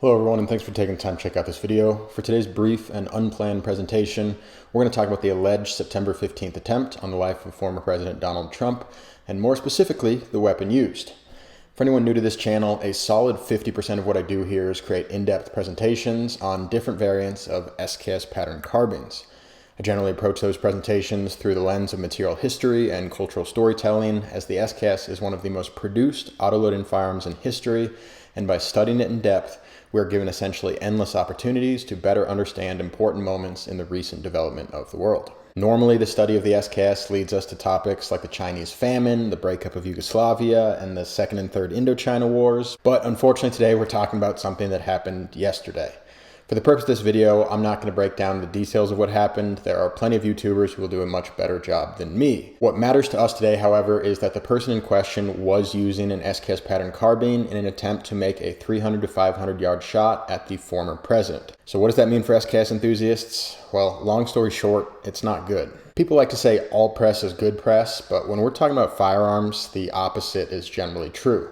Hello everyone, and thanks for taking the time to check out this video. For today's brief and unplanned presentation, we're going to talk about the alleged September 15th attempt on the life of former President Donald Trump, and more specifically, the weapon used. For anyone new to this channel, a solid 50% of what I do here is create in-depth presentations on different variants of SKS pattern carbines. I generally approach those presentations through the lens of material history and cultural storytelling, as the SKS is one of the most produced auto-loading firearms in history, and by studying it in depth, we are given essentially endless opportunities to better understand important moments in the recent development of the world. Normally, the study of the SKS leads us to topics like the Chinese famine, the breakup of Yugoslavia, and the Second and Third Indochina Wars, but unfortunately today we're talking about something that happened yesterday. For the purpose of this video, I'm not going to break down the details of what happened. There are plenty of YouTubers who will do a much better job than me. What matters to us today, however, is that the person in question was using an SKS pattern carbine in an attempt to make a 300 to 500 yard shot at the former president. So what does that mean for SKS enthusiasts? Well, long story short, it's not good. People like to say all press is good press, but when we're talking about firearms, the opposite is generally true.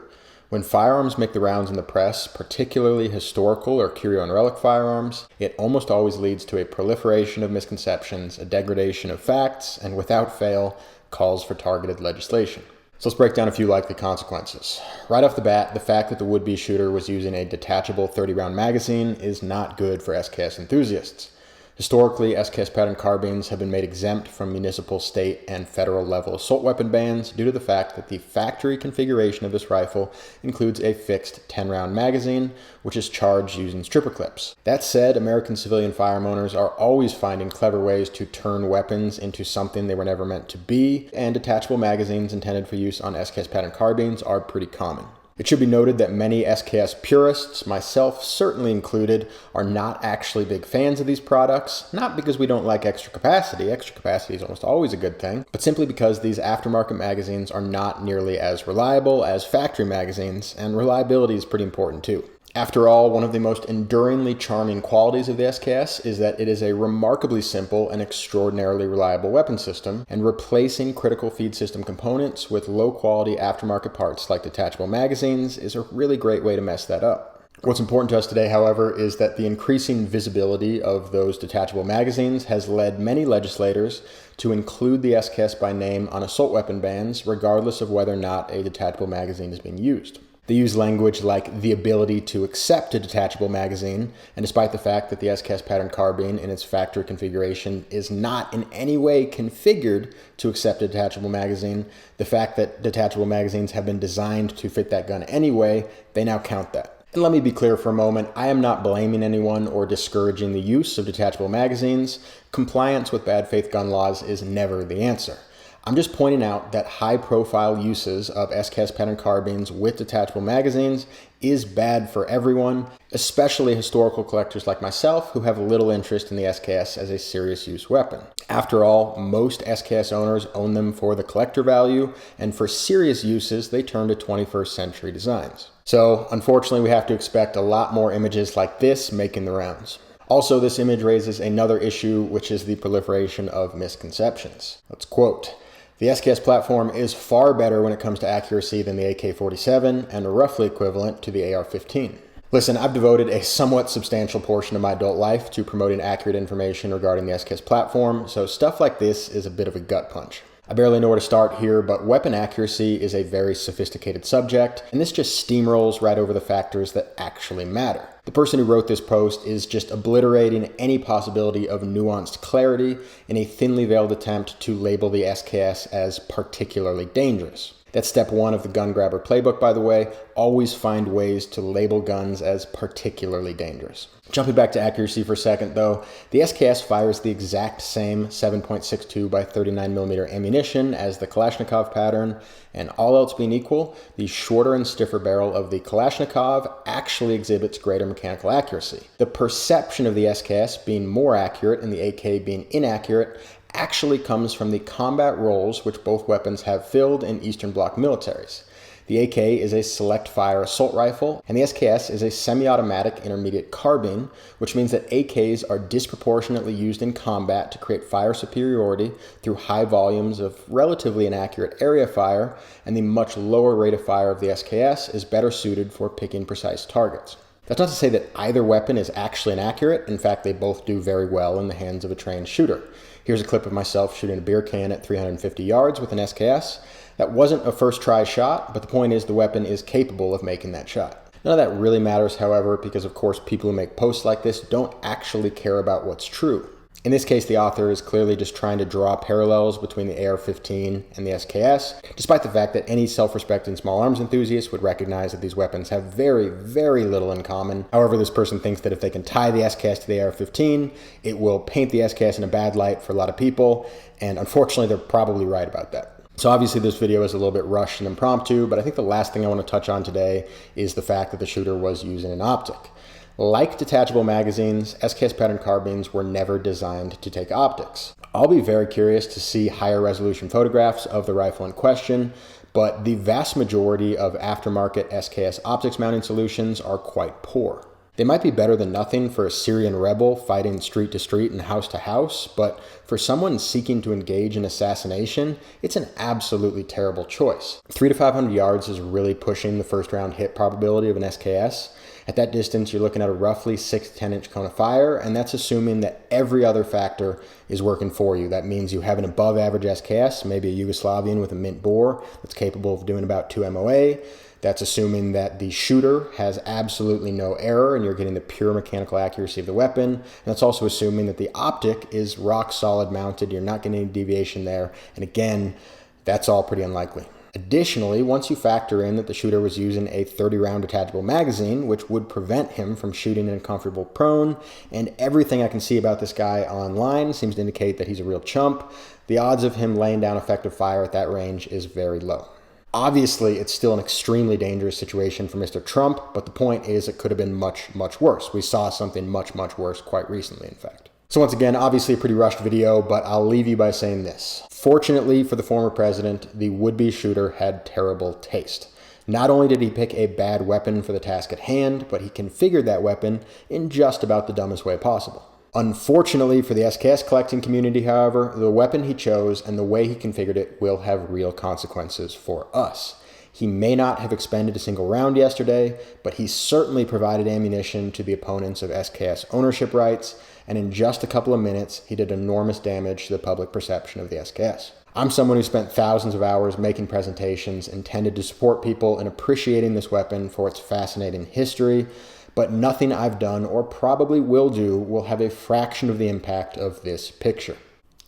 When firearms make the rounds in the press, particularly historical or curio and relic firearms, it almost always leads to a proliferation of misconceptions, a degradation of facts, and without fail, calls for targeted legislation. So let's break down a few likely consequences. Right off the bat, the fact that the would-be shooter was using a detachable 30-round magazine is not good for SKS enthusiasts. Historically, SKS pattern carbines have been made exempt from municipal, state, and federal level assault weapon bans due to the fact that the factory configuration of this rifle includes a fixed 10-round magazine, which is charged using stripper clips. That said, American civilian firearm owners are always finding clever ways to turn weapons into something they were never meant to be, and detachable magazines intended for use on SKS pattern carbines are pretty common. It should be noted that many SKS purists, myself certainly included, are not actually big fans of these products, not because we don't like extra capacity is almost always a good thing, but simply because these aftermarket magazines are not nearly as reliable as factory magazines, and reliability is pretty important too. After all, one of the most enduringly charming qualities of the SKS is that it is a remarkably simple and extraordinarily reliable weapon system, and replacing critical feed system components with low-quality aftermarket parts like detachable magazines is a really great way to mess that up. What's important to us today, however, is that the increasing visibility of those detachable magazines has led many legislators to include the SKS by name on assault weapon bans, regardless of whether or not a detachable magazine is being used. They use language like the ability to accept a detachable magazine, and despite the fact that the SKS pattern carbine in its factory configuration is not in any way configured to accept a detachable magazine, the fact that detachable magazines have been designed to fit that gun anyway, they now count that. And let me be clear for a moment, I am not blaming anyone or discouraging the use of detachable magazines. Compliance with bad faith gun laws is never the answer. I'm just pointing out that high-profile uses of SKS pattern carbines with detachable magazines is bad for everyone, especially historical collectors like myself who have little interest in the SKS as a serious use weapon. After all, most SKS owners own them for the collector value, and for serious uses, they turn to 21st century designs. So, unfortunately, we have to expect a lot more images like this making the rounds. Also, this image raises another issue, which is the proliferation of misconceptions. Let's quote, "The SKS platform is far better when it comes to accuracy than the AK-47 and roughly equivalent to the AR-15. Listen, I've devoted a somewhat substantial portion of my adult life to promoting accurate information regarding the SKS platform, so stuff like this is a bit of a gut punch. I barely know where to start here, but weapon accuracy is a very sophisticated subject, and this just steamrolls right over the factors that actually matter. The person who wrote this post is just obliterating any possibility of nuanced clarity in a thinly veiled attempt to label the SKS as particularly dangerous. That's step one of the gun grabber playbook, by the way. Always find ways to label guns as particularly dangerous. Jumping back to accuracy for a second, though, the SKS fires the exact same 7.62 by 39mm ammunition as the Kalashnikov pattern, and all else being equal, the shorter and stiffer barrel of the Kalashnikov actually exhibits greater mechanical accuracy. The perception of the SKS being more accurate and the AK being inaccurate actually comes from the combat roles which both weapons have filled in Eastern Bloc militaries. The AK is a select fire assault rifle, and the SKS is a semi-automatic intermediate carbine, which means that AKs are disproportionately used in combat to create fire superiority through high volumes of relatively inaccurate area fire, and the much lower rate of fire of the SKS is better suited for picking precise targets. That's not to say that either weapon is actually inaccurate. In fact, they both do very well in the hands of a trained shooter. Here's a clip of myself shooting a beer can at 350 yards with an SKS. That wasn't a first try shot, but the point is the weapon is capable of making that shot. None of that really matters, however, because of course people who make posts like this don't actually care about what's true. In this case, the author is clearly just trying to draw parallels between the AR-15 and the SKS, despite the fact that any self-respecting small arms enthusiast would recognize that these weapons have very, very little in common. However, this person thinks that if they can tie the SKS to the AR-15, it will paint the SKS in a bad light for a lot of people, and unfortunately, they're probably right about that. So obviously this video is a little bit rushed and impromptu, but I think the last thing I want to touch on today is the fact that the shooter was using an optic. Like detachable magazines, SKS pattern carbines were never designed to take optics. I'll be very curious to see higher resolution photographs of the rifle in question, but the vast majority of aftermarket SKS optics mounting solutions are quite poor. They might be better than nothing for a Syrian rebel fighting street to street and house to house, but for someone seeking to engage in assassination, it's an absolutely terrible choice. 300 to 500 yards is really pushing the first round hit probability of an SKS. At that distance, you're looking at a roughly 6 to 10 inch cone of fire, and that's assuming that every other factor is working for you. That means you have an above average SKS, maybe a Yugoslavian with a mint bore that's capable of doing about 2 MOA. That's assuming that the shooter has absolutely no error and you're getting the pure mechanical accuracy of the weapon. And that's also assuming that the optic is rock solid mounted. You're not getting any deviation there. And again, that's all pretty unlikely. Additionally, once you factor in that the shooter was using a 30-round detachable magazine, which would prevent him from shooting in a comfortable prone, and everything I can see about this guy online seems to indicate that he's a real chump, the odds of him laying down effective fire at that range is very low. Obviously, it's still an extremely dangerous situation for Mr. Trump, but the point is it could have been much, much worse. We saw something much, much worse quite recently, in fact. So once again, obviously a pretty rushed video, but I'll leave you by saying this. Fortunately for the former president, the would-be shooter had terrible taste. Not only did he pick a bad weapon for the task at hand, but he configured that weapon in just about the dumbest way possible. Unfortunately for the SKS collecting community, however, the weapon he chose and the way he configured it will have real consequences for us. He may not have expended a single round yesterday, but he certainly provided ammunition to the opponents of SKS ownership rights, and in just a couple of minutes, he did enormous damage to the public perception of the SKS. I'm someone who spent thousands of hours making presentations intended to support people in appreciating this weapon for its fascinating history, but nothing I've done or probably will do will have a fraction of the impact of this picture.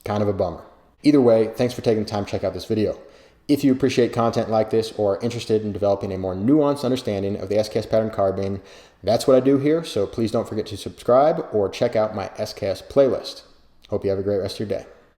Kind of a bummer. Either way, thanks for taking the time to check out this video. If you appreciate content like this or are interested in developing a more nuanced understanding of the SKS pattern carbine, that's what I do here, so please don't forget to subscribe or check out my SKS playlist. Hope you have a great rest of your day.